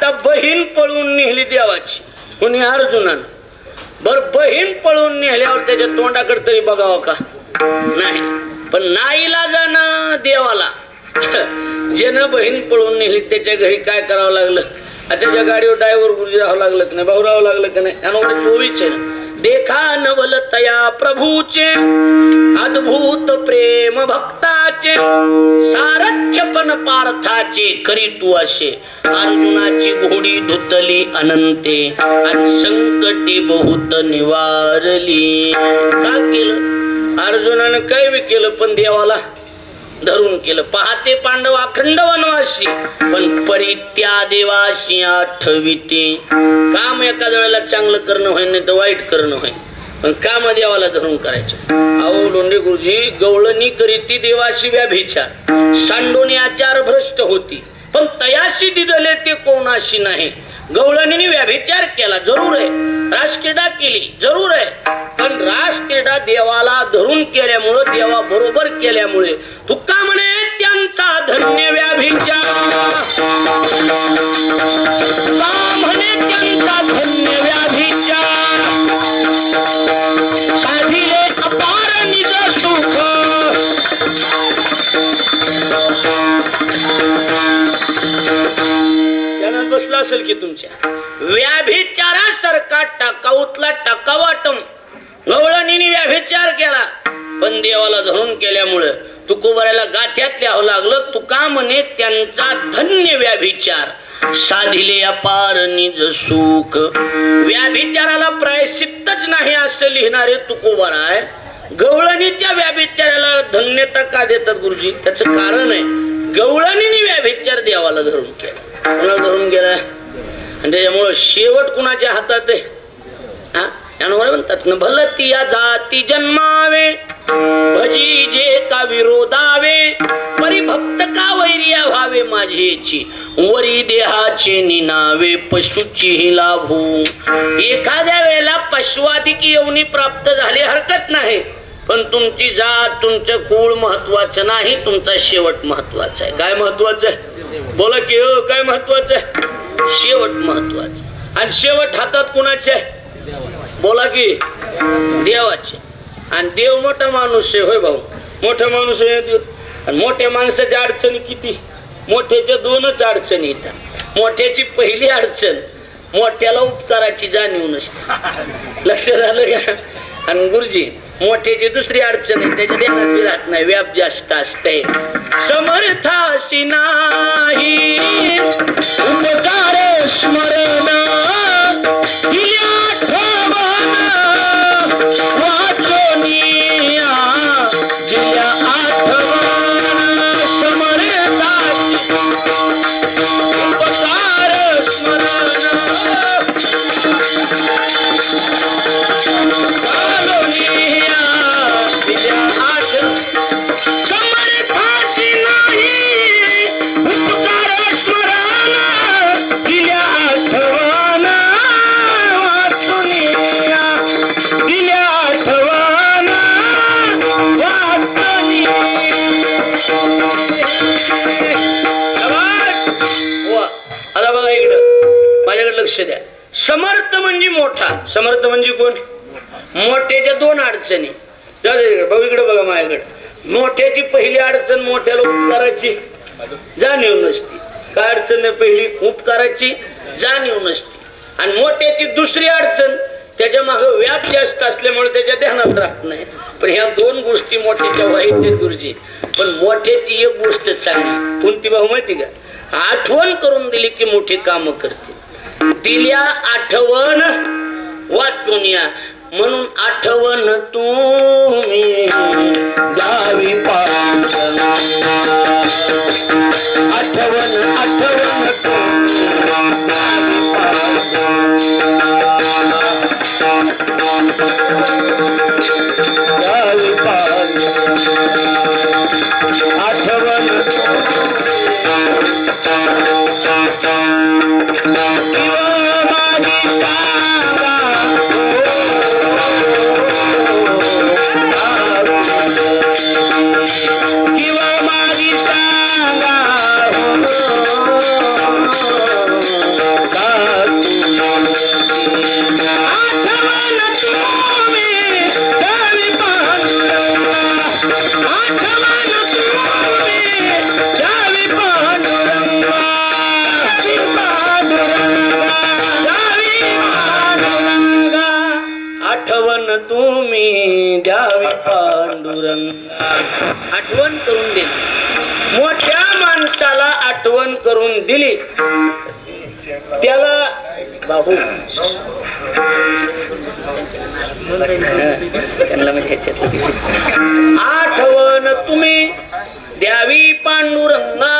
आता बहीण पळून नेली देवाची, कोणी अर्जुनानं. बर बहीण पळून नेल्यावर त्याच्या तोंडाकडे तरी बघावं का? नाही. पण नाईलाजानं देवाला ज्यानं बहीण पळून नेली त्याच्या घरी काय करावं लागलं? त्याच्या गाडीवर ड्रायव्हर गुरुजी राहावं लागलं की नाही, भाऊ राहावं लागलं की नाही? त्यानं 24 आहे ना. देखा नवल तया प्रभूचे अद्भुत प्रेम भक्ताचे, सारथ्यपण पार्थाचे करी तू असे. अर्जुनाची घोडी धुतली अनंते आणि संकटे बहुत निवारली. का केलं अर्जुनानं? काय बी केलं पण देवाला धरून केलं. पहाते पांडव अखंड वनवासी पण परित्या देवाशी आठविते. काम एका वेळेला चांगलं करणं होय नाही तर वाईट करणं होय, पण काम देवाला धरून करायचं. अहो लोंढे गुरुजी, गवळणी करीती देवाशी व्याभिचार, सांडोनी आचार भ्रष्ट होती पण तयाशी दिदले ते कोणाशी नाही. गवळणीने व्याभिचार केला जरूर आहे, रासक्रीडा केली जरूर आहे, पण रासक्रीडा देवाला धरून केल्यामुळं, देवा बरोबर केल्यामुळे तुका म्हणे त्यांचा धन्य व्याभिचार. तुका म्हणे त्यांचा धन्य व्याभिचार, साधिले अपार निज सुख. बसला असेल की तुमच्या व्याभिचारासारखा टाकाऊतला टाकावाटम गवळणीने व्याभिचार केला पण देवाला धरून केल्यामुळे तुकोबऱ्याला गाथ्यात लिहावं लागलं. तुका म्हणे त्यांचा धन्य व्याभिचार, साधिले अपार निज सुख. व्याभिचाराला प्रायश्चित्तच नाही असं लिहिणारे तुकोबरा आहे. गवळणीच्या व्याभिचाराला धन्यता का देतात गुरुजी? त्याचं कारण आहे, गवळणीने व्याभिचार देवाला धरून केला, कोणाला धरून गेला, आणि त्याच्यामुळं शेवट कुणाच्या हातात आहे? म्हणतात ना, भलती या जाती जन्मावे भजी जे का विरोधावे, परिभक्त का वैर्या व्हावे माझेची, वरी देहाचे निनावे पशुची लाभू. एखाद्या वेळेला पशुआधिक योनी प्राप्त झाली हरकत नाही, पण तुमची जात तुमचं कुळ महत्वाचं नाही, तुमचा शेवट महत्वाचा आहे. काय महत्वाचं आहे? बोला की हो, काय महत्वाचं आहे? शेवट महत्वाचं. आणि शेवट हातात कुणाचे आहे? बोला की देवाचे. आणि देव मोठा माणूस आहे. होय भाऊ, मोठा माणूस आहे. आणि मोठ्या माणसाच्या अडचणी किती? मोठ्याच्या दोनच अडचणी येतात. मोठ्याची पहिली अडचण, मोठ्याला उपकाराची जाणीव नसते. लक्ष झालं का? आणि गुरुजी, मोठ्याची दुसरी अडचण आहे, त्याच्या देहात राहत नाही, व्याप जास्त असते. समर्थाशी नाही उपकार स्मरण, द्या. समर्थ म्हणजे मोठा. समर्थ म्हणजे कोण? मोठ्याच्या दोन अडचणी. भाऊ इकडे बघा माझ्याकडे. मोठ्याची पहिली अडचण, मोठ्याला उपकाराची जाणीव नसती. काय अडचण आहे? पहिली उपकाराची जाणीव नसती. आणि मोठ्याची दुसरी अडचण, त्याच्या मागे व्याप जास्त असल्यामुळे त्याच्या ध्यानात राहत नाही. पण ह्या दोन गोष्टी मोठ्याच्या वाईट आहेत गुरुजी. पण मोठ्याची एक गोष्ट चांगली कोणती भाऊ माहिती का? आठवण करून दिली की मोठी काम करते. दिल्या आठवण वाचून या, म्हणून आठवण तुम्ही गावी आठवण आठवण पांडुरंग. आठवण करून दिली, मोठ्या माणसाला आठवण करून दिली त्याला बाहू आठवण तुम्ही द्यावी पांडुरंगा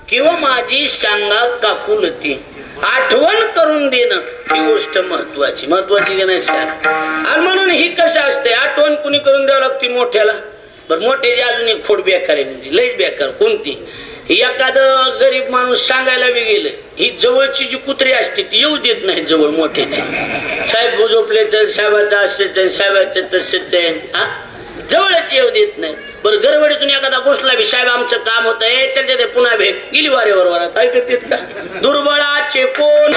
किंवा माझी सांगा काकुलती. आठवण करून देणं ही गोष्ट महत्वाची की नाही सर. आणि म्हणून ही कसं असते, आठवण कुणी करून द्यावं लागते मोठ्याला. बरं मोठ्याची अजून एक खोड बेकार आहे, लईच बेकार. कोणती? एखादं गरीब माणूस सांगायला बी गेलं, ही जवळची जी कुत्री असते ती येऊ देत नाही जवळ मोठ्याची. साहेब झोपले तर साहेबाचं असंच आहे, साहेबाचं तसंच आहे, हा जवळच येऊ देत नाही. बरं गडबडीतून एखादा गोष्टला बी साहेब आमचं काम होतं चल पुन्हा भेट गेली वारेवर वरात ऐकत येत का? दुर्बळाचे कोण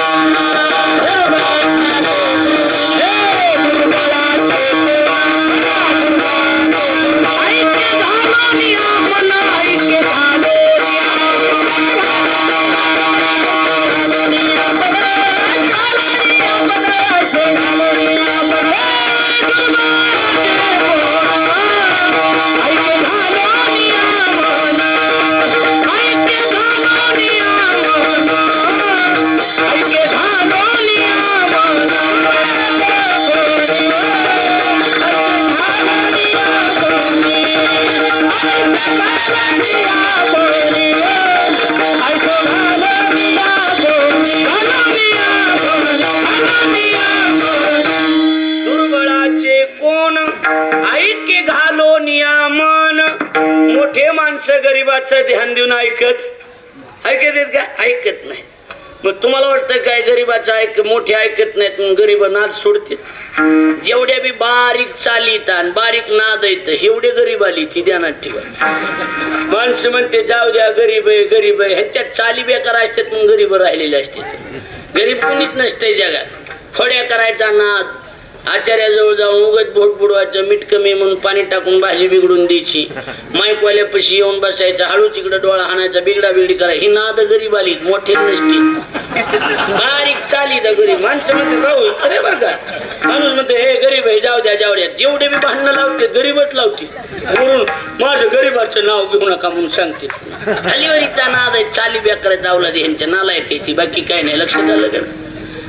गरीबाचं ध्यान देऊन ऐकत येत का? ऐकत नाही. मग तुम्हाला वाटतं काय गरीबाचं मोठे ऐकत नाहीत मग गरीब नाद सोडते? जेवढ्या बी बारीक चालीत आणि बारीक नाद येत एवढे गरीब आली ती ध्यानात ठेवा. माणसं म्हणते जाऊ द्या गरीब आहे ह्याच्यात चाली बेकार असतात मग गरीब राहिलेले असतात. गरीब कोणीच नसते जगात. फोड्या करायचा नाद, आचार्याजवळ जाऊन उगत बोट बुडवायचं, मीठ कमी म्हणून पाणी टाकून भाजी बिघडून द्यायची, माईकवाल्यापाशी येऊन बसायचं, हळू तिकडे डोळा हाणायचा, बिगडा बिगडी करायची. ही नाद गरीब आली, मोठे नसती. बारीक चाली द गरीब. माणसं म्हणते राहू खरे बरं का. माणूस म्हणते हे गरीब आहे जाऊ द्या जेवढे बी भांडणं लावते गरीबच लावते म्हणून माझं गरीबाचं नाव घेऊ नका म्हणून सांगते. हलीवरीचा नाद आहे, चाली बेकार जावला दे ह्यांच्या नालायक आहे ती, बाकी काय नाही. लक्षात आलं का?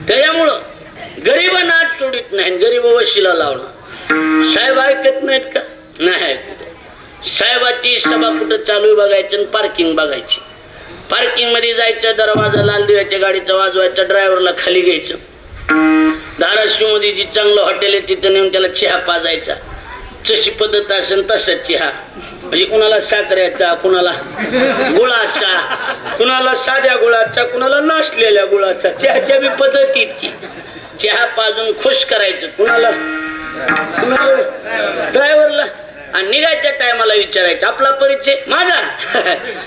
त्याच्यामुळं गरीब नाद सोडित नाही, गरीब वशिला लावणं. साहेब ऐकत नाहीत का? नाही ऐकत. साहेबाची सभा कुठं चालू आहे बघायचं आणि पार्किंग बघायची. पार्किंग मध्ये जायचं, दरवाजा लाल दिव्याच्या गाडीचा वाजवायचा, ड्रायव्हरला खाली घ्यायचं. धाराशिव मध्ये जी चांगलं हॉटेल आहे तिथं नेऊन त्याला चहा पाजायचा. जशी पद्धत असेल तसंच चहा, म्हणजे कुणाला साखरेचा, कुणाला गुळाचा, कुणाला साध्या गुळाचा, कुणाला नसलेल्या गुळाचा. चहाच्या बी पद्धत इतकी. चहा पाजून खुश करायचं कुणाला ड्रायव्हरला. आणि निघायच्या टायमाला विचारायचं आपला परिचय माझा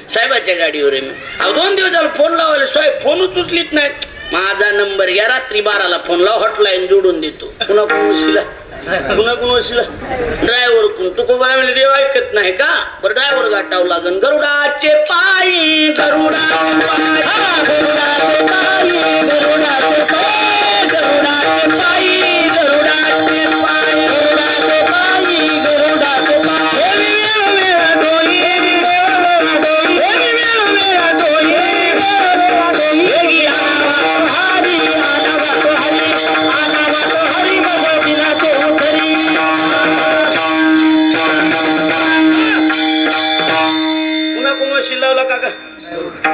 साहेबाच्या गाडीवर आहे मी. 2 दिवस झालं फोन लावायला साहेब फोनच उचलीत नाही. माझा नंबर घ्या, रात्री 12ला फोन लाव, हॉटलाईन जोडून देतो. पुन्हा कोण वशिला ड्रायव्हर कोण तू को बघा देव ऐकत नाही का? बरं ड्रायव्हर गाठावं लागन. गरुडाचे पायी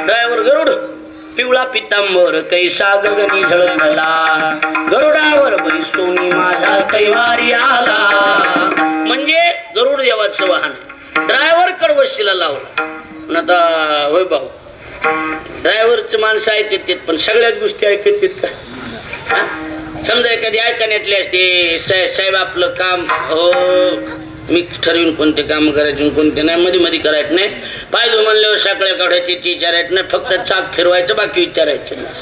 ड्रायव्हर गरुड पिवळा पितांबर कैसा गगनी झळकला, गरुडावर बैसोनी माझा कैवारी आला. म्हणजे गरुड देवाचं वाहन. ड्रायव्हर कडवशीला लावला. पण आता होय भाऊ ड्रायव्हरचं माणसं ऐकत पण सगळ्याच गोष्टी ऐकत का? समजा एखादी ऐकण्यातली असते साहेब आपलं काम हो मी ठरवून कोणते काम करायचे कोणते नाही, मध्ये मध्ये करायचं नाही. पाहिजे म्हणल्यावर सगळ्या काढायची विचारायचं नाही, फक्त चाक फिरवायचं बाकी विचारायचं नाही.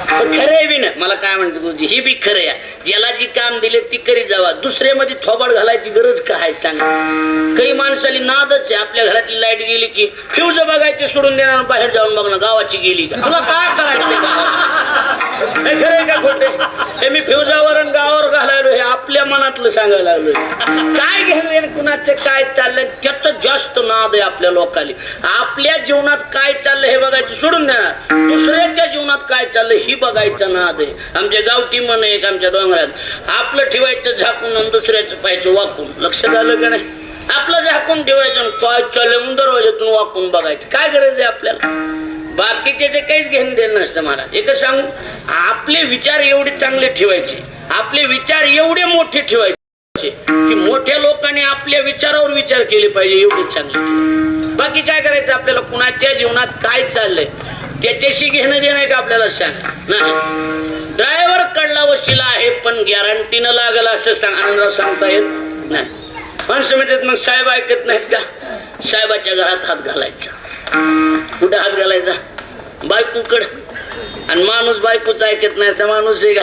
खरं आहे बी ना. मला काय म्हणते गुरुजी ही बी खरं आहे. ज्याला जी काम दिले ती करीत जावा, दुसऱ्यामध्ये थोबाड घालायची गरज काय सांगा. काही माणसाली नादच आहे. आपल्या घरातली लाईट गेली की फ्यूज बघायचे सोडून देणार, बाहेर जाऊन बघणार गावाची गेली का. तुला काय करायचं हे खरंय का खोटे? हे मी फ्युजावर आणि गावावर घालायलो, हे आपल्या मनातलं सांगायला लागलोय. काय घेणं कुणाचं काय चाललंय त्याचं जास्त नाद आहे आपल्या लोकांनी. आपल्या जीवनात काय चाललंय हे बघायचं सोडून देणार, दुसऱ्याच्या जीवनात काय चाललंय ही बघायचं नाद आहे. आमच्या गावठी मन एक आमच्या डोंगरात, आपलं ठेवायचं झाकून आणि दुसऱ्याचं पाहायचं वाकून. लक्षात आलं का नाही? आपलं झाकून ठेवायचं, काय चाललंय दरवाजातून वाकून बघायचं. काय गरज आहे आपल्याला? बाकीचे ते काहीच घेणं देणं नसतं महाराज. एकच सांगू, आपले विचार एवढे चांगले ठेवायचे, आपले विचार एवढे मोठे ठेवायचे की मोठ्या लोकांनी आपल्या विचारावर विचार केले पाहिजे, एवढे चांगले. बाकी काय करायचं आपल्याला? कुणाच्या जीवनात काय चाललंय त्याच्याशी घेणं देणं का आपल्याला सांगा नाही. ड्रायव्हर कडला वशिला आहे पण गॅरंटीनं लागल असं आनंदराव सांगता येत नाही. माणसं म्हणतात मग साहेब ऐकत नाहीत का? साहेबाच्या घरात हात घालायचा. कुठं हात घालायचा? बायकोकड. आणि माणूस बायकोच ऐकत नाही असा माणूस आहे का?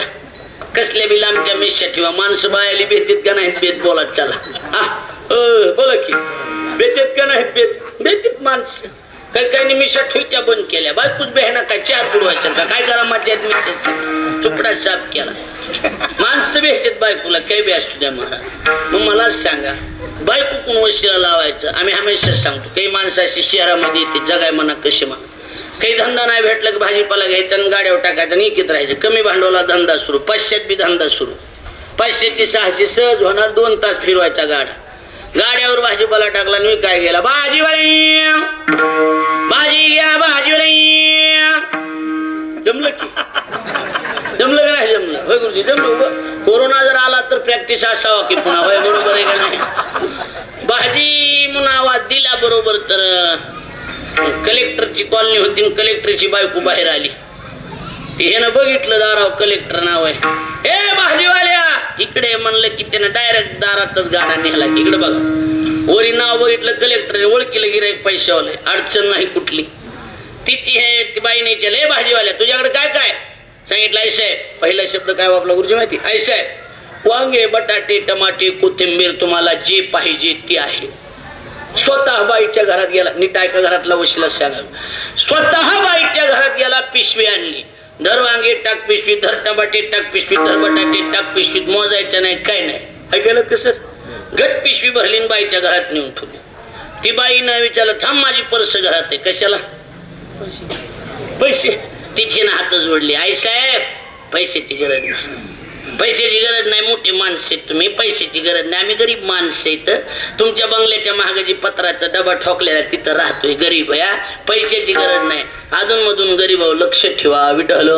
कसल्या बी लांबच्या मिशा ठेवा, माणसं बायाली भेटत का नाहीत बेत बोला. चला बोला की बेतेत का नाहीत बेत? बेतीत माणसं. काही काही मिशा ठेवत्या बंद केल्या. बायकोच बेहना काय चहा पुरवायचं का? काय करा मध्यात मिशाचा तुकडा साफ केला. माणसं भेटतात बायकोला काही बी असू द्या महाराज. मग मलाच सांगा, बायको कोण वशिला लावायचं? आम्ही हमेशा सांगतो, काही माणसं अशी शहरामध्ये येते जगाय म्हणा कसे म्हणा, काही धंदा नाही भेटला की भाजीपाला घ्यायचा आणि गाड्यावर टाकायचा आणि इकत राहायचं. कमी भांडवला धंदा सुरू, 500 बी धंदा सुरू. 500 ते 600 सहज होणार. 2 तास फिरवायचा गाड्यावर भाजीपाला टाकला आणि काय गेला भाजीवाली भाजी घ्या भाजीवाली. जमलं की जमलं का नाही? जमलं होय गुरुजी, जमलं. कोरोना जर आला तर प्रॅक्टिस असावा की पुन्हा, होय बरोबर आहे का नाही? भाजी म्हणून आवाज दिला बरोबर तर कलेक्टरची कॉलनी होती, कलेक्टरची बायको बाहेर आली. त्यानं बघितलं दाराव कलेक्टर नाव आहे. ए भाजीवाल्या इकडे म्हणलं की त्यानं डायरेक्ट दारातच गाडा नेला. इकडे बघा, वरी नाव बघितलं कलेक्टर, ओळखीला गिराईक पैशावाले, अडचण नाही कुठली. तिची हे ती बाईने विचारलं, ए भाजीवाल्या तुझ्याकडे काय काय सांगितलं? ऐसाय. पहिला शब्द काय वापरला गुरुजी माहिती? ऐसाय. वांगे बटाटे टमाटे कोथिंबीर तुम्हाला जे पाहिजे ते आहे. स्वतः बाईच्या घरात गेला. नीट ऐका, घरातला वशिला सांगा. स्वतः बाईच्या घरात गेला, पिशवी आणली. धर वांगे टाक पिशवीत, धर टमाटे टाक पिशवीत, धर बटाटे टाक पिशवीत. मोजायचं नाही काय नाही. ऐकायला कसं? घट पिशवी भरली बाईच्या घरात नेऊन ठेवली. ती बाईनं विचारलं, थांब माझी पर्स घरात आहे. कशाला? पैसे. तिची ना हात जोडली. आई साहेब पैशाची गरज नाही, पैशाची गरज नाही. मोठी माणसं आहेत तुम्ही, पैशाची गरज नाही. आम्ही गरीब माणसं आहेत. तुमच्या बंगल्याच्या महागाची पत्राचा डबा ठोकलेला तिथं राहतोय, गरीब या. पैशाची गरज नाही. अधून मधून गरीबावर लक्ष ठेवा. विठ्ठल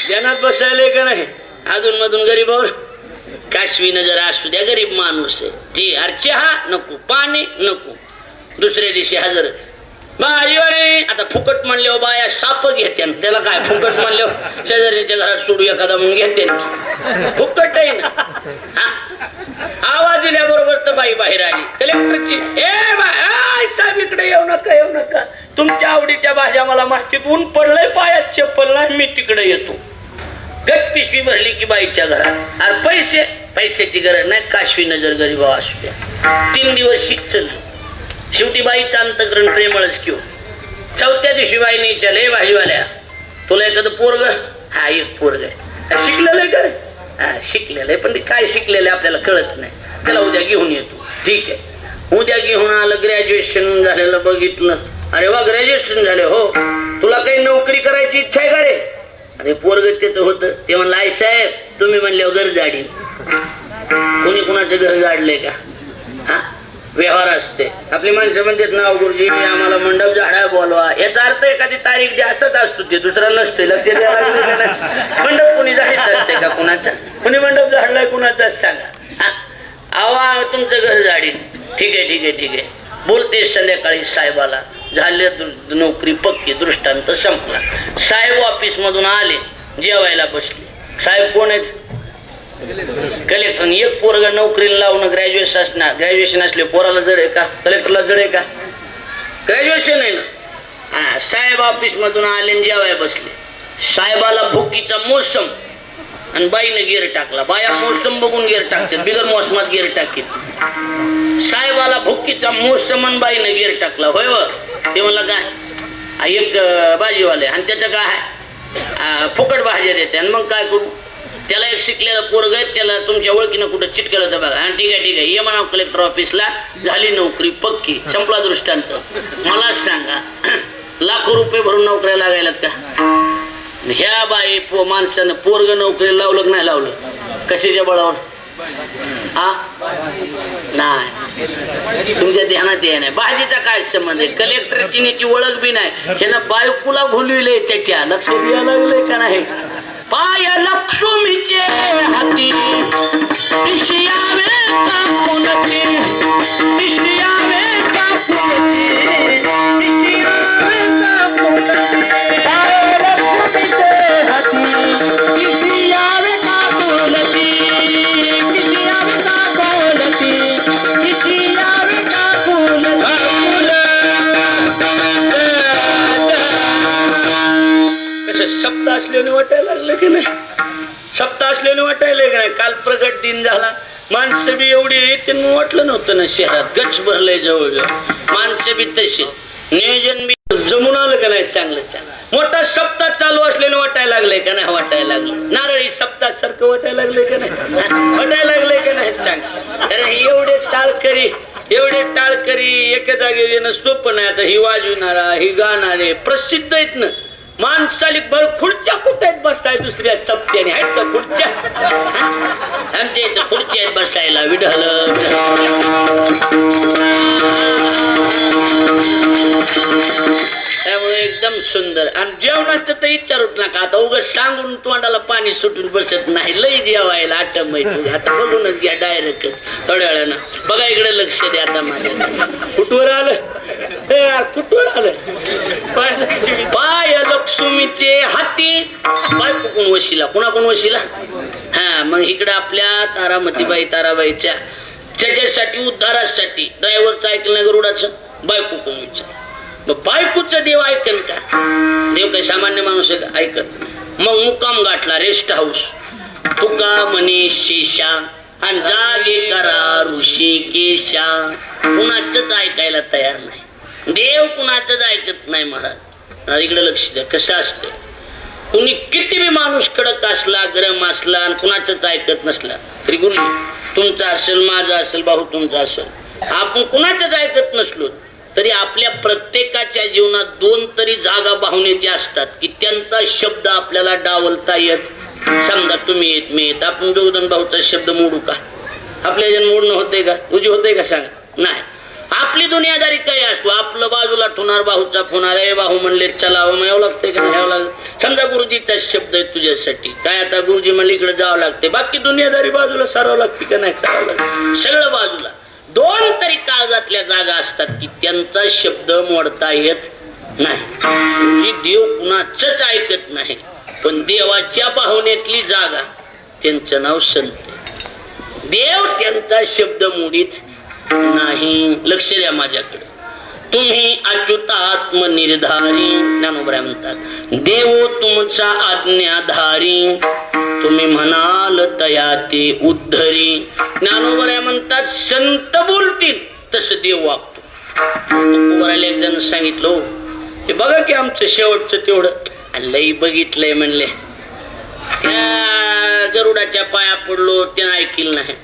ध्यानात बसायला का नाही? अधून मधून गरीबावर काशवी नजर असू द्या. गरीब माणूस आहे ती. अरे चहा नको, पाणी नको. दुसऱ्या दिवशी हजर भाजीवाले. आता फुकट म्हणल्यावर बाया साप घेते. त्याला काय फुकट म्हणल्यावर शेजारीच्या घरात सोडू एखादा म्हणून घेते. फुकट आहे ना. आवाज दिल्याबरोबर तर बाई बाहेर आली. कलेक्टरची, ए बाय साहेब इकडे येऊ नका, येऊ नका. तुमच्या आवडीच्या भाज्या मला माहितीत. ऊन पडलंय, पायात चप्पल नाही, मी तिकडे येतो. गट पिशवी भरली की बाईच्या घरात. अरे पैसे, पैशाची गरज नाही. काशवी नजर गरीबा असू द्या. 3 दिवस शिकचल. शेवटी बाईचं अंतकरण प्रेमळच किंवा. 4थ्या दिवशी बाईने विचारले, भाजीवाल्या तुला एखादं पोरग? हा एक पोरग आहे. शिकलेलं आहे का? हा शिकलेलं आहे, पण ते काय शिकलेलं आहे आपल्याला कळत नाही. त्याला उद्या घेऊन येतो. ठीक आहे. उद्या घेऊन आलं. ग्रॅज्युएशन झालेलं बघितलं. अरे वा ग्रॅज्युएशन झाले हो. तुला काही नोकरी करायची इच्छा आहे का रे? अरे पोरग त्याचं होतं. ते म्हणलं आई साहेब तुम्ही म्हणल्यावर घर जाडी. कोणी कुणाचं घर जाडलंय का? हा व्यवहार असते. आपली माणसं म्हणतात ना गुरुजी आम्हाला मंडप झाडा बोलवा. याचा अर्थ एखादी तारीख जे असत असतो ते दुसरा नसते. लक्ष द्यायला मंडप कोणी झाडीत असते का कुणाचा? कोणी मंडप झाडलाय कुणाचा सांगा. आवा तुमचं घर झाडी. ठीक आहे ठीक आहे ठीक आहे. बोलते संध्याकाळी साहेबाला. झाले नोकरी पक्की. दृष्टांत संपला. साहेब ऑफिस मधून आले, जेवायला बसले. साहेब कोण आहेत? कलेक्टर. एक पोरगा नोकरीला लावणं ग्रॅज्युएशन असले पोराला जड आहे का? कलेक्टरला जड आहे का? ग्रॅज्युएशन आहे ना. हा साहेब ऑफिस मधून आले, जेवायला बसले. साहेबाला भुकीचा मोसम आणि बाईने गिर टाकला. बाया मोसम बघून गिर टाकतात, बिगर मोसमात गिर टाकतात. साहेबाला भुकीचा मोसम आणि बाईने गिर टाकला. होय व ते म्हणलं काय एक भाजीवाले आणि त्याचं काय आहे फुकट भाज्या देते. आणि मग काय करू, त्याला एक शिकलेला पोरग आहे, त्याला तुमच्या ओळखीनं कुठं चिटकेलं तर बघा. ठीक आहे ठीक आहे, ये म्हणा कलेक्टर ऑफिसला, झाली नोकरी पक्की, संपला दृष्टांत. मला सांगा लाखो रुपये भरून नोकऱ्या लागायलात का? ह्या बाई माणसानं पोरग नोकरी लावलं की नाही लावलं? कशाच्या बळावर? हा नाही, तुमच्या ध्यानात ये नाही. भाजीचा काय संबंध आहे? कलेक्टर तिनेची ओळख बी नाही, ह्यानं बायकोला भुलविले, त्याच्या लक्ष द्यायला लागले का नाही? पाय लक्ष्मीचे हाती पिशयावे कापुनते, पिशयावे कापुनते, पिशयावे कापुनते, पाय लक्ष्मीचे हाती पिशयावे कापुनते, पिशयावे कापुनते, पिशयावे कापुनते. कसं सप्ताह असल्याने वाटायला लागलं की नाही? सप्ताह असल्याने वाटायला की नाही? काल प्रगट दिन झाला, माणसं बी एवढी त्यांना वाटलं नव्हतं ना, शहरात गच भरलंय जवळजवळ, माणसं बी तशी, नियोजन बी जमून आलं का नाही? चांगलं मोठा सप्ताह चालू असल्याने वाटायला लागलंय का नाही? वाटायला लागलं. नारळी सप्ताह सारखं वाटायला लागलंय का नाही? वाटायला लागलंय का नाही? सांग. अरे एवढे टाळकरी एका जागेवर येणं सोपं नाही. आता ही वाजवणारा, ही गाणारे प्रसिद्ध आहेत ना, माणसाली बळ खुर्च्या कुठे आहेत बसताय? दुसऱ्या सप्त्याने आहेत का खुर्च्या? आमच्या इथं खुर्च्या आहेत बसायला, विढल. त्यामुळे एकदम सुंदर. आणि जेवणाचं तर विचारूच नका, आता उगाच सांगून तोंडाला पाणी सुटून बसत नाही. लई जेवायला आटम माहिती. आता बघूनच घ्या डायरेक्टच थोड्या वेळानं. बघा इकडे लक्ष द्या. आता माझ्या कुठवर आलं, कुठवर आलं? पाय लक्ष्मीचे हाती बायको कोण वशिला, कोण वशिला? हा, मग इकडे आपल्या तारामतीबाई ताराबाईच्या त्याच्यासाठी उद्धारासाठी ड्रायव्हरचं ऐकलं नाही गरुडाचं, बायको कोण विचार. मग बायकोचं देव ऐकल का? देव काही सामान्य माणूस आहे का? ऐकत. मग मुक्काम गाठला रेस्ट हाऊस, तुका म्हणे शेषा आणि जागे करा ऋषिकेशा. कुणाचंच ऐकायला तयार नाही देव, कुणाचंच ऐकत नाही महाराज. इकडे लक्ष द्या कसं असतं. कुणी किती बी माणूस कडक असला, गरम असला आणि कुणाचंच ऐकत नसला तरी गुरुजी तुमचा असेल, माझा असेल, भाऊ तुमचा असेल, आपण कुणाचंच ऐकत नसलो तरी आपल्या प्रत्येकाच्या जीवनात दोन तरी जागा बाहुण्याच्या असतात की त्यांचा शब्द आपल्याला डावलता येत. समजा तुम्ही येत, मी येत, आपण दोघं भाऊचा शब्द मोडू का? आपल्या जण मोडणं होतंय का? तुझी होतंय का? सांग. नाही. आपली दुनियादारी काय असतो, आपलं बाजूला ठेवणार, भाऊचा फोन आला, भाऊ म्हणले चला, यावं लागतंय का? घ्यावं लागतं. समजा गुरुजीचा शब्द आहे तुझ्यासाठी, काय आता गुरुजी म्हणले इकडे जावं लागते, बाकी दुनियादारी बाजूला सारावं लागते का नाही? सारावं लागतं. सगळं बाजूला. दोन तरी काळजातल्या जागा असतात की त्यांचा शब्द मोडता येत नाही. देव कुणाचंच ऐकत नाही, पण देवाच्या पाहुण्यातली जागा त्यांचं नाव संत. देव त्यांचा शब्द मोडीत नाही. लक्ष द्या माझ्याकडे. तुम्ही अच्युतात्म निर्धारी, ज्ञानोबराय म्हणतात, देव तुमचा आज्ञाधारी, तुम्ही म्हणाल तया ते उद्धरी. ज्ञानोबराय म्हणतात संत बोलतील तसं देव वागतो. तुकोबरायला एक जण सांगितलं, ते बघा की आमचं शेवटचं तेवढं लई बघितलंय म्हणले, त्या गरुडाच्या पाया पडलो त्यानं ऐकलं नाही.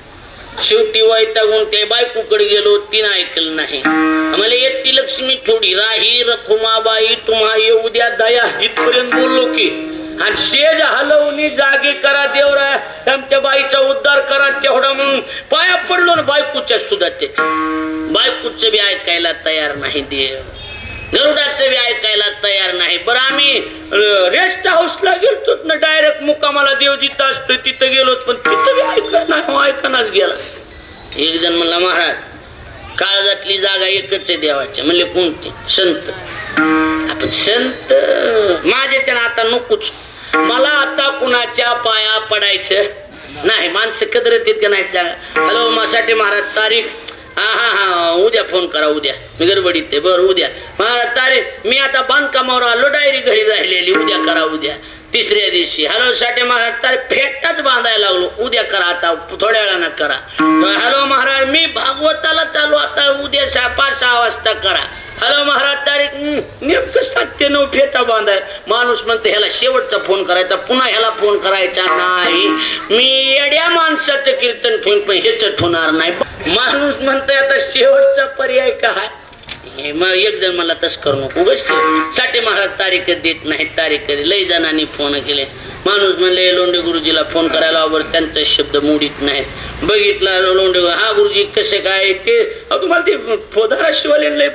शेवटी वैतागून ते बायकोकडे गेलो, तिनं ऐकलं नाही. आम्हाला येती लक्ष्मी थोडी राही रखुमाबाई तुम्हा येऊ द्या दया, इथपर्यंत बोललो की. आणि शेज हलवणी जागे करा देवराय, आमच्या बाईचा उद्धार करा तेवढा म्हणून पाया पडलो ना बायकोच्या सुद्धा. त्याच्या बायकोचं बी ऐकायला तयार नाही देव, गरुडाचं बी ऐकायला तयार नाही. बरं आम्ही रेस्ट हाऊसला गेलतो ना, डायरेक्ट मुक्कामाला देव जिथं असतो तिथं गेलो, पण तिथं बी ऐकलं नाही, ऐकणाच गेला. एक जण म्हणला, महाराज काळजातली जागा एकच आहे देवाच्या. म्हणले कोणती? संत. आपण संत माझ्याच्या आता नकोच, मला आता कुणाच्या पाया पडायचं नाही. माणसं कदरत येत का नाही सांगा. हॅलो मासाठी महाराज तारीख, हा उद्या फोन करा, उद्या मी गडबडीत आहे. बरं उद्या महाराज तारीख, मी आता बांधकामावर आलो, डायरी घरी राहिलेली, उद्या करा उद्या. तिसऱ्या दिवशी हॅलो साठी महाराज तारीख फेटाच बांधायला लागलो, उद्या करा, आता थोड्या वेळानं करा. हॅलो महाराज मी भागवताला चालू आता उद्या 5-6 वाजता करा. हॅलो महाराज तारीख नेमकं 7 ते 9 फेटा बांधाय. माणूस म्हणते ह्याला शेवटचा फोन करायचा, पुन्हा ह्याला फोन करायचा नाही. मी येड्या माणसाचं कीर्तन ठेवून पण ह्याच ठेवणार नाही. माणूस म्हणतोय आता शेवटचा पर्याय काय. मग एक जण मला तस करू नको उगाच साठे महाराज तारीख देत नाहीत. तारीख लय जणांनी फोन केले. माणूस म्हणले लोंढे गुरुजीला फोन करायला आवड, त्यांचा शब्द मोडीत नाहीत. बघितला लोंढे, हा गुरुजी कसे काय ते तुम्हाला ते फोदारा शिवाले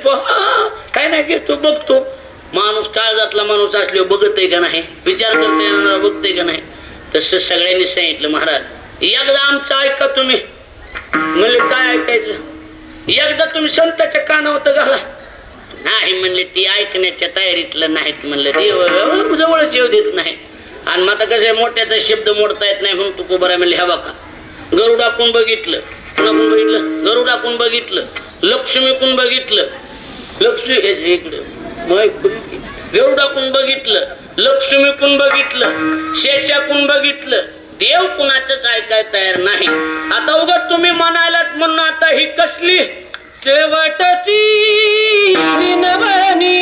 काय नाही घेतो बघतो. माणूस काळजातला माणूस असल्यावर बघत आहे का नाही, विचार करता येणार बघतोय का नाही. तसं सगळ्यांनी सांगितलं महाराज एकदा आमचं ऐका तुम्ही. म्हणले काय ऐकायचं. एकदा तुम्ही संताच्या कानावर घाला. नाही म्हणले ती ऐकण्याच्या तयारीतलं नाहीत. म्हणलं देव जवळच येऊ देत नाही. आणि मग आता कसं मोठ्याचा शब्द मोडता येत नाही म्हणून तू कोबरा म्हणले ह्या बघा गरुडाकून बघितलं, कुणाकून बघितलं, गरुडाकून बघितलं, लक्ष्मीकून बघितलं, लक्ष्मी इकडे गरुडाकून बघितलं, लक्ष्मीकून बघितलं, शेषाकून बघितलं. देव कुणाचंच ऐकाय तयार नाही. आता उगाच तुम्ही म्हणायलात म्हणून आता ही कसली शेवटची विनवणी.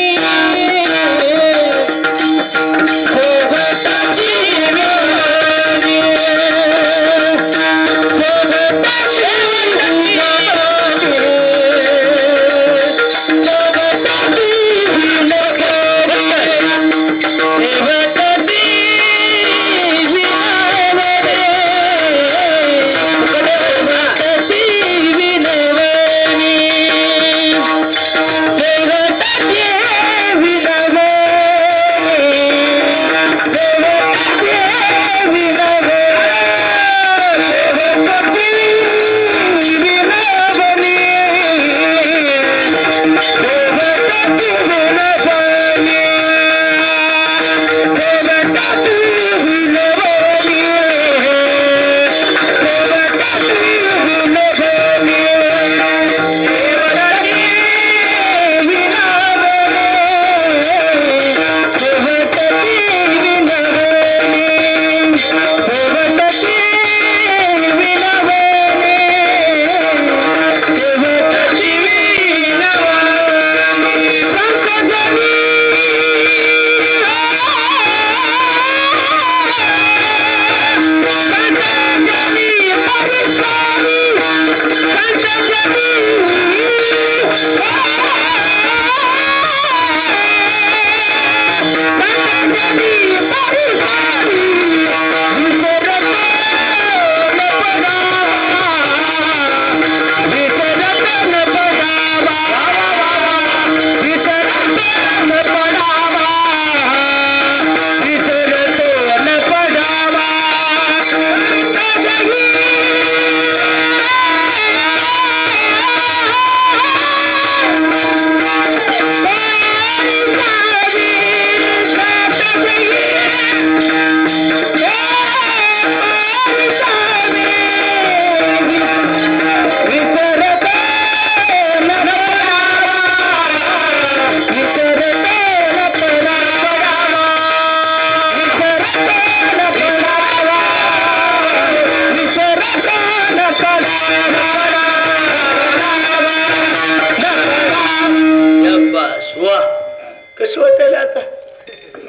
कसं वाटायला आता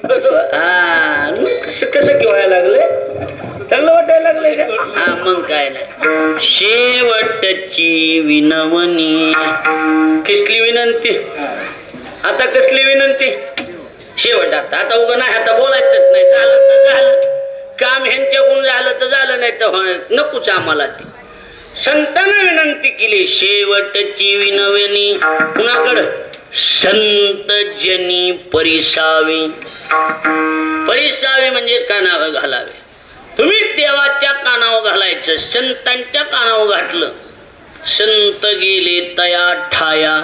कसं कसं व्हायला लागले चांगलं वाटायला लागलंय का. हा मग काय नाही. शेवटची विनवणी. कसली विनंती आता, कसली विनंती. शेवट आता आता उभं नाही, आता बोलायचंच नाही. झालं तर झालं, काम ह्यांच्याकडून झालं तर झालं, नाही तर नकोच आम्हाला. ती संतांना विनंती केली शेवटची विनवणी. कुणाकडं. संत जनी परिसावे. परिसावे म्हणजे कानावर घालावे. तुम्ही देवाच्या कानावर घालायचं. संतांच्या कानावर घातलं. संत गेले तया ठाया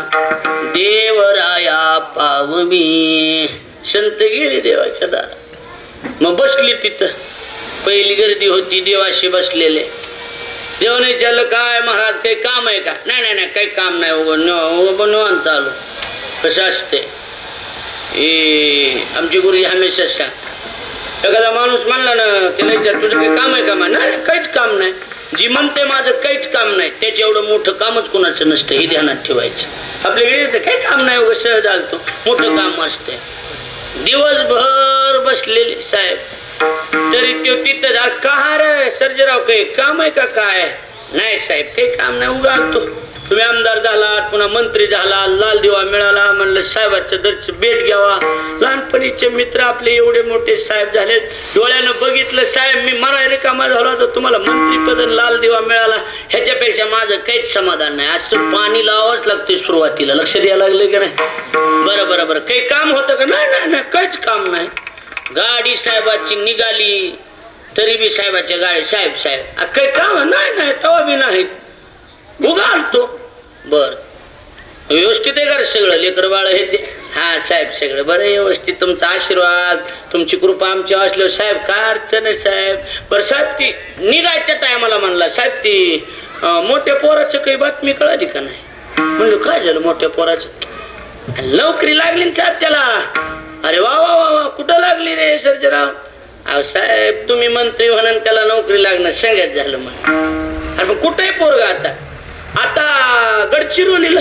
देवराया पावमी. संत गेले देवाच्या दारात. मग बसली तिथं. पहिली गर्दी होती, देवाशी बसलेले. देवाने विचारलं काय महाराज काही काम आहे का. नाही नाही नाही काही काम नाही, उगं चालू. कसं असते आमची गुरुजी हमेशा सांग. एखादा माणूस म्हणला ना त्याला विचार तुझं काही काम आहे का. नाही काहीच काम नाही. जी म्हणते माझं काहीच काम नाही त्याच्या एवढं मोठं कामच कोणाचं नसतं हे ध्यानात ठेवायचं. आपल्या वेळेचं काही काम नाही उगाच सहज आलतो, मोठं काम असते. दिवसभर बसलेले साहेब तरी तो तिथं का रे सर्जेराव काही काम आहे का काय? नाही साहेब काही काम नाही उगा आलतो. तुम्ही आमदार झालात पुन्हा मंत्री झाला लाल दिवा मिळाला म्हणलं साहेबाचं दरचं भेट घ्यावा. लहानपणीचे मित्र आपले एवढे मोठे साहेब झाले डोळ्यानं बघितलं साहेब मी मरायला कामा झाला तर तुम्हाला मंत्रीपद लाल दिवा मिळाला ह्याच्यापेक्षा माझं काहीच समाधान नाही. असं पाणी लावावंच लागते सुरुवातीला. लक्ष द्यायला लागले का नाही? बरं बरं बरं काही काम होतं का? नाही नाही काहीच काम नाही. गाडी साहेबाची निघाली तरी बी साहेबाच्या गाडी साहेब साहेब काही काम नाही नाही तवा बी नाही उगालतो. बर व्यवस्थित आहे का सगळं लेकर बाळ हे ते? हा साहेब सगळं बरं व्यवस्थित. तुमचा आशीर्वाद तुमची कृपा आमच्या असल्यावर साहेब काय अडचण आहे साहेब. बरं साहेब ती निघायच्या टायमाला म्हणला साहेब ती मोठ्या पोराचं काही बातमी कळाली का नाही? म्हणलं काय झालं मोठ्या पोराचं? नोकरी लागली ना साहेब त्याला. अरे वा वा वा वा कुठं लागली रे सर्जेराव? अहो साहेब तुम्ही मंत्री म्हणून त्याला नोकरी लागणं सांगत झालं मग. अरे मग कुठे पोरगा आता? आता गडचिरोलीला.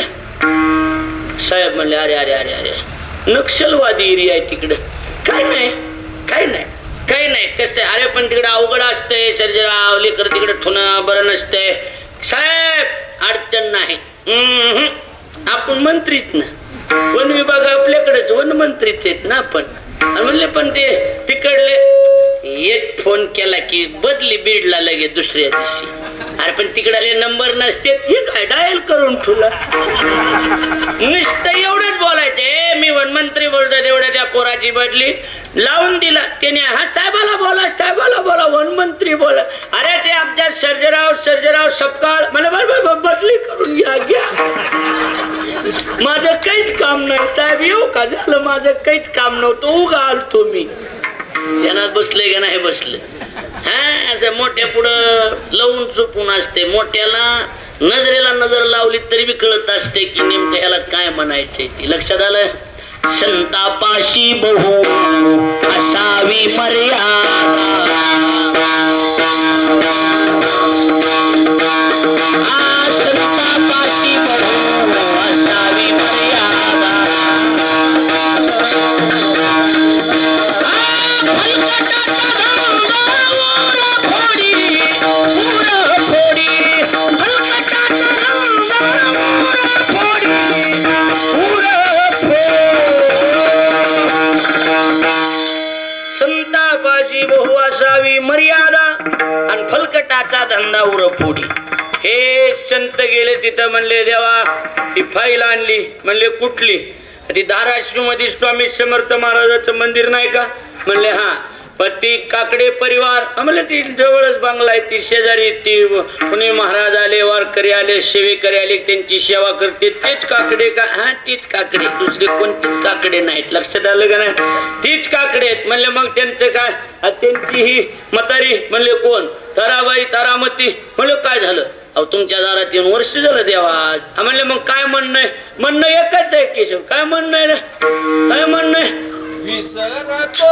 साहेब म्हणले अरे अरे अरे अरे नक्षलवादी एरिया आहे तिकडं. काय नाही काय नाही काही नाही कसं. अरे पण तिकडे अवघड असतंय सर्जेराव लेकर तिकडे ठोणं बरं नसतंय. साहेब अडचण नाही. आपण मंत्रीत ना वन विभाग आपल्याकडेच वन मंत्रीच आहेत ना आपण. म्हणले पण ते तिकडले एक फोन केला की बदली बीडला लगेच दुसऱ्या दिवशी. अरे पण तिकडले नंबर नसते हे काय डायल करून खुला नुसतं एवढंच बोलायचे मी वनमंत्री बोलतोय तेवढ्या त्या पोराची बदली लावून दिला त्याने. हा साहेबाला बोला वनमंत्री बोला. अरे ते आमच्या सर्जेराव सपकाळ मला बरोबर बदली करून घ्या. माझं काहीच काम नाही साहेब येऊ का? झालं माझं काहीच काम नव्हतं उगा आलतो मी. त्यांना बसले का नाही बसले. हा असं मोठ्या पुढं लवून चुपून असते. मोठ्याला नजरेला नजर लावली तरी बी कळत असते की नेमकं ह्याला काय म्हणायचंय ते. लक्षात आलं? संतापाशी बहु असावी मर्यादा संतापाशी बहु असावी मर्यादा संतापाशी बहु असावी मर्यादा आणि फलकटाचा धंदा उरफोडी. हे संत गेले तिथं म्हणले देवा ती फाईल आणली. म्हणले कुठली? ती धाराशिव मध्ये स्वामी समर्थ महाराजाचं मंदिर नाही का? म्हणले हा. पण ती काकडे परिवार म्हणले ती जवळच बांगला आहे ती शेजारी ती पुणे महाराज आले वारकरी आले सेवेकरी आले त्यांची सेवा करते तेच काकडे का? हा तीच काकडे दुसरे कोणतेच काकडे नाहीत. लक्षात आलं का नाही? तीच काकडे आहेत. म्हणले मग त्यांचं काय? त्यांची ही म्हातारी म्हणले कोण? ताराबाई तारामती. म्हणलं काय झालं? अहो तुमच्या दारात येऊन वर्ष झालं देवा. म्हणले मग काय म्हणणं आहे? म्हणणं एकच आहे केशव. काय म्हणणं आहे ना? काय म्हणणं आहे? विसरतो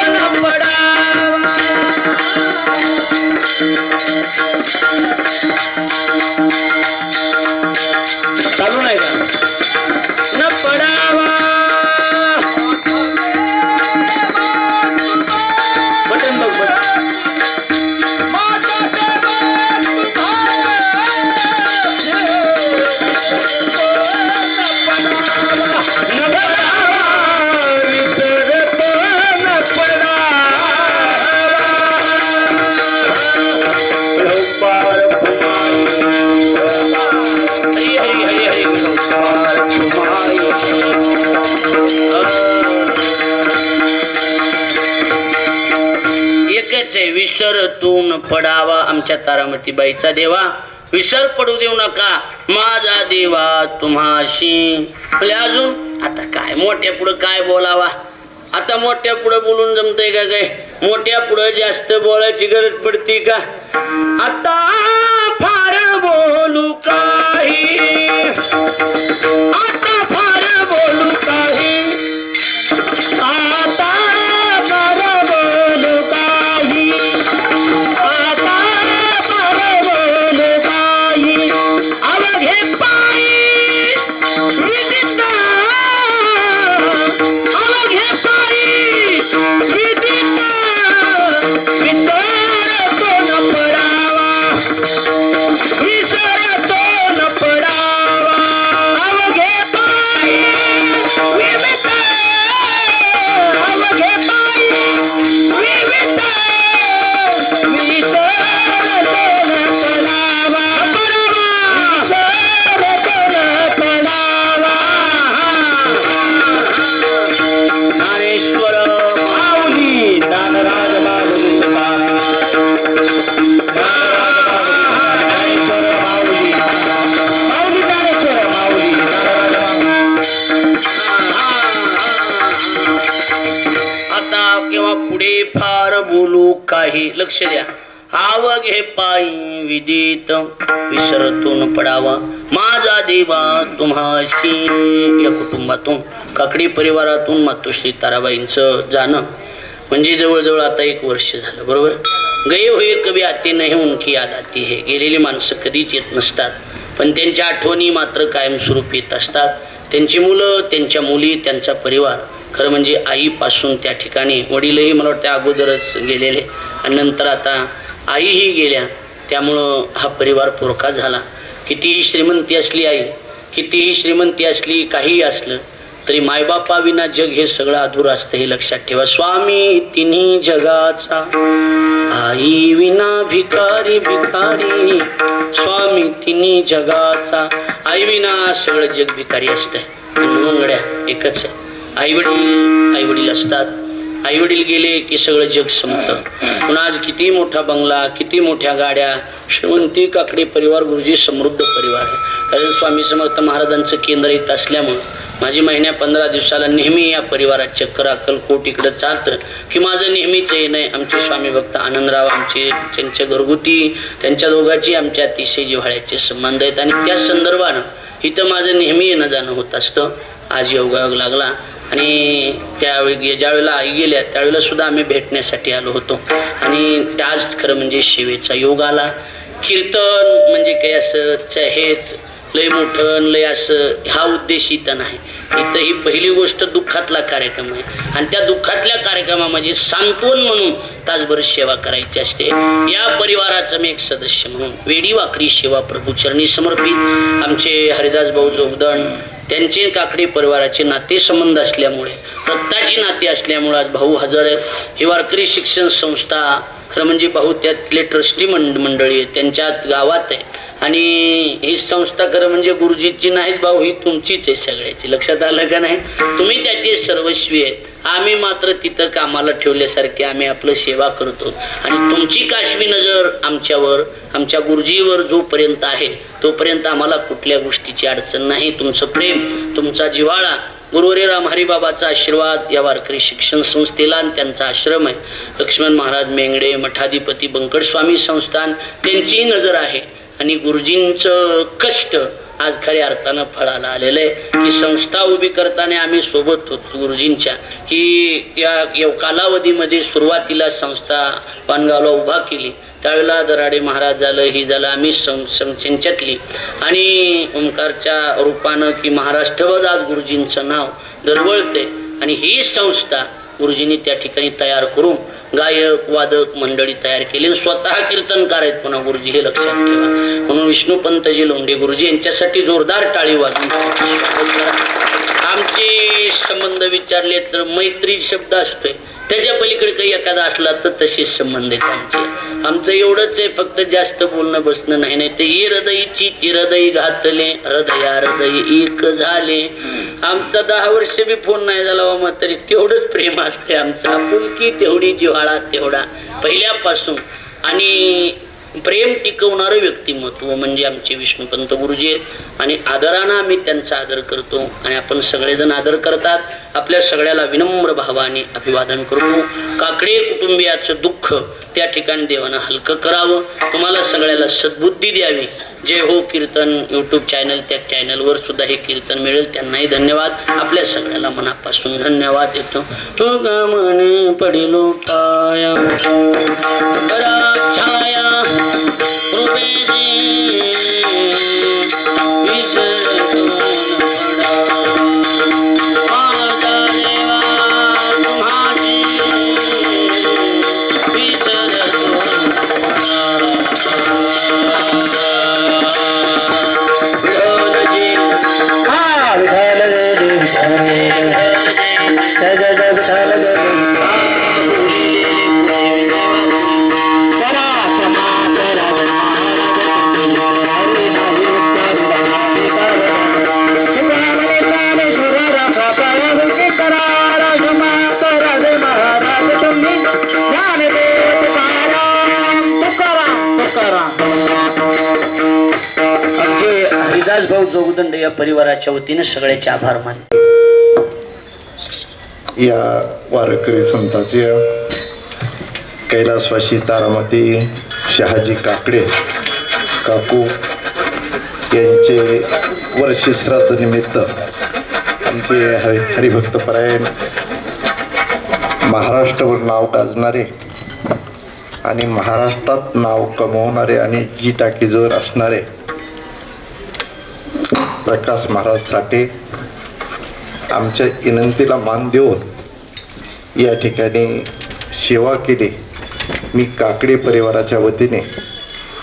न पडा चालू नाही का? न पडावा बटन बघ विसरतून पडावा. आमच्या तारामतीबाईचा देवा विसर पडू देऊ नका माझा देवा तुम्हाशी. अजून आता काय मोठ्या पुढं काय बोलावा? आता मोठ्या पुढं बोलून जमतंय का? काय मोठ्या पुढं जास्त बोलायची गरज पडती का? आता फार बोलू काही आता फार बोलू काही आता पुढे फार बोलू काही, लक्ष द्या. आवघे पायी विदित विसरतून पडावा माझा देवा तुम्हाशी. या कुटुंबातून काकडी परिवारातून मातोश्री ताराबाईंचं जाणं म्हणजे जवळजवळ आता 1 वर्ष झालं, बरोबर. गए हुए कभी आते नहीं उनकी याद आती है. गेलेली माणसं कधीच येत नसतात, पण त्यांच्या आठवणी मात्र कायमस्वरूपी येत असतात. त्यांची मुलं, त्यांच्या मुली, त्यांचा परिवार. खरं म्हणजे आईपासून त्या ठिकाणी वडीलही मला वाटतं अगोदरच गेलेले आणि नंतर आता आईही गेल्या. त्यामुळं हा परिवार पोरका झाला. कितीही श्रीमंती असली आई, कितीही श्रीमंती असली, काहीही असलं तरी मायबापाविना जग हे सगळं अधुरं असतं, हे लक्षात ठेवा. स्वामी तिन्ही जगाचा, आई विना भिकारी भिकारी. स्वामी तिन्ही जगाचा, आई विना सगळं जग भिकारी असतंय. म्हणून गड्या एकच आहे, आई वडील असतात. आई वडील गेले की सगळं जग संपतं. पण आज किती मोठा बंगला, किती मोठ्या गाड्या, श्रीमंती काकडी परिवार गुरुजी समृद्ध परिवार आहे. कारण स्वामी समर्थ महाराजांचं केंद्र इथं असल्यामुळं माझी महिन्या 15 दिवसाला नेहमी या परिवारात चक्कर अक्कलकोट इकडं चालतं की माझं नेहमीच येणं आहे. आमचे स्वामी भक्त आनंदराव आमचे, त्यांच्या घरगुती, त्यांच्या दोघांची आमच्या अतिशय जिव्हाळ्याचे संबंध आहेत आणि त्या संदर्भानं इथं माझं नेहमी येणं जाणं होत असतं. आज योगायोग लागला आणि त्यावेळी ज्यावेळेला आई गेल्या त्यावेळेला सुद्धा आम्ही भेटण्यासाठी आलो होतो आणि त्याच खरं म्हणजे सेवेचा योग आला. कीर्तन म्हणजे काही असं हेच लय मोठं लय असं हा उद्देश इथं नाही. इथं ही पहिली गोष्ट दुःखातला कार्यक्रम आहे आणि त्या दुःखातल्या कार्यक्रमामध्ये सांत्वन म्हणून तासभर सेवा करायची असते. या परिवाराचं मी एक सदस्य म्हणून वेडी वाकडी सेवा प्रभूचरणी समर्पित. आमचे हरिदास भाऊ जोगदंड त्यांचे काकडी परिवाराचे नातेसंबंध असल्यामुळे, रक्ताची नाते असल्यामुळे आज भाऊ हजर आहे. ही वारकरी शिक्षण संस्था खरं म्हणजे भाऊ त्यातले ट्रस्टी मंडळी आहे, त्यांच्या गावात आहे आणि ही संस्था खरं म्हणजे गुरुजीची नाहीच भाऊ, ही तुमचीच आहे सगळ्याची. लक्षात आलं का नाही? तुम्ही त्याचे सर्वस्वी आहेत. आम्ही मात्र तिथं कामाला ठेवल्यासारखे आम्ही आपलं सेवा करतो आणि तुमची काश्मी नजर आमच्यावर, आमच्या गुरुजीवर जोपर्यंत आहे तोपर्यंत आम्हाला कुठल्या गोष्टीची अडचण नाही. तुमचं प्रेम, तुमचा जिव्हाळा, गुरुवरे राम हरिबाबाचा आशीर्वाद या वारकरी शिक्षण संस्थेला आणि त्यांचा आश्रम आहे. लक्ष्मण महाराज मेंगडे, मठाधिपती बंकट स्वामी संस्थान, त्यांचीही नजर आहे आणि गुरुजींचं कष्ट आज खऱ्या अर्थानं फळाला आलेलं आहे. ही संस्था उभी करताना आम्ही सोबत होतो गुरुजींच्या, की या कालावधीमध्ये सुरुवातीला संस्था पानगावला उभा केली त्यावेळेला दराडे महाराज झालं, ही झालं, आम्ही त्यांच्यातली आणि ओंकारच्या रूपानं की महाराष्ट्रभर आज गुरुजींचं नाव दरवळते आणि ही संस्था गुरुजींनी त्या ठिकाणी तयार करून गायक वादक मंडळी तयार केली. स्वतः कीर्तनकार आहेत पुन्हा गुरुजी, हे लक्षात ठेवा. म्हणून विष्णुपंतजी लोंढे गुरुजी यांच्यासाठी जोरदार टाळी वाजून. आमचे संबंध विचारले तर मैत्री शब्द असतोय, त्याच्या पलीकडे काही एखादा असला तर तसेच संबंध आहेत आमचं एवढंच आहे. फक्त जास्त बोलणं बसणं नाही. नाही तर ही हृदयची ती हृदय घातले, हृदया हृदय एक झाले. आमचा 10 वर्ष बी फोन नाही झाला मग तरी तेवढंच प्रेम असते आमचं. आपुलकी तेवढी, जिव्हाळा तेवढा पहिल्यापासून. आणि प्रेम टिकवणारं व्यक्तिमत्व म्हणजे आमचे विष्णुपंत गुरुजी आहेत आणि आदरानं आम्ही त्यांचा आदर करतो आणि आपण सगळेजण आदर करतात. आपल्या सगळ्याला विनम्र भावाने अभिवादन करतो. काकडे कुटुंबियाचं दुःख त्या ठिकाणी देवानं हलकं करावं, तुम्हाला सगळ्याला सद्बुद्धी द्यावी. जय हो कीर्तन यूट्यूब चॅनल, त्या चॅनलवर सुद्धा हे कीर्तन मिळेल, त्यांनाही धन्यवाद. आपल्या सगळ्याला मनापासून धन्यवाद देतो. तो गमने पडिलो पाया छाया भाऊ जोगदंड या परिवाराच्या वतीने सगळ्याचे आभार मानतो. या वारकरी संतांचे कैलासवासी तारामती शहाजी काकडे काकू यांचे वर्षश्राद्ध निमित्त आमचे हरिभक्तपरायण महाराष्ट्रावर नाव गाजणारे आणि महाराष्ट्रात नाव कमवणारे आणि जी टाकीजोर असणारे प्रकाश महाराज साठे आमच्या विनंतीला मान देऊन या ठिकाणी सेवा केली. मी काकडे परिवाराच्या वतीने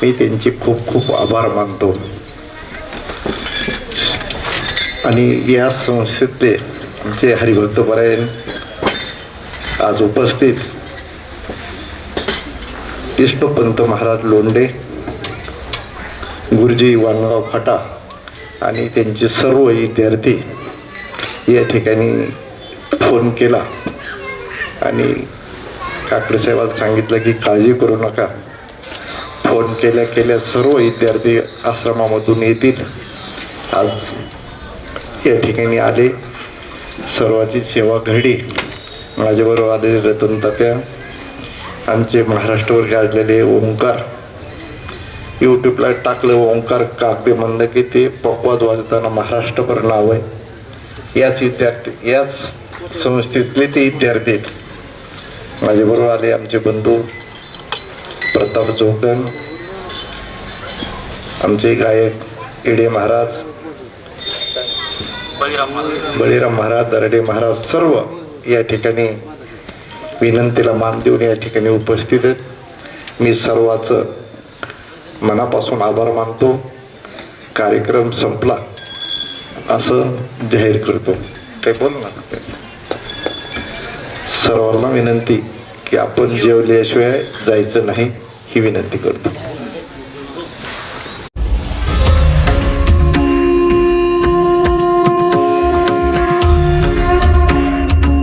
मी त्यांचे खूप खूप आभार मानतो. आणि या संस्थेतले आमचे हरिभक्तपरायण आज उपस्थित विष्णुपंत महाराज लोंढे, गुरुजी वाणगाव फाटा आणि त्यांचे सर्व विद्यार्थी या ठिकाणी फोन केला आणि काकडे साहेबांनी सांगितलं की काळजी करू नका, फोन केल्या सर्व विद्यार्थी आश्रमामधून येतील. आज या ठिकाणी आले, सर्वांची सेवा घडली. माझ्याबरोबर आलेले रतन तात्या, आमचे महाराष्ट्रावर गाजलेले ओंकार, यूट्यूबला टाकलं ओंकार काकडे म्हणलं की ते पकवाद वाजताना महाराष्ट्रभर नाव आहे. याच संस्थेतले ते विद्यार्थी आहेत. माझ्याबरोबर आले आमचे बंधू प्रताप जोगन, आमचे गायक एडे महाराज, बळीराम महाराज, दरडे महाराज, सर्व या ठिकाणी विनंतीला मान देऊन या ठिकाणी उपस्थित आहेत. मी सर्वांचं मनापासून आभार मानतो. कार्यक्रम संपला असं जाहीर करतो. ते बोल ना. सर्वांना विनंती की आपण जेवल्याशिवाय जायचं नाही ही विनंती करतो.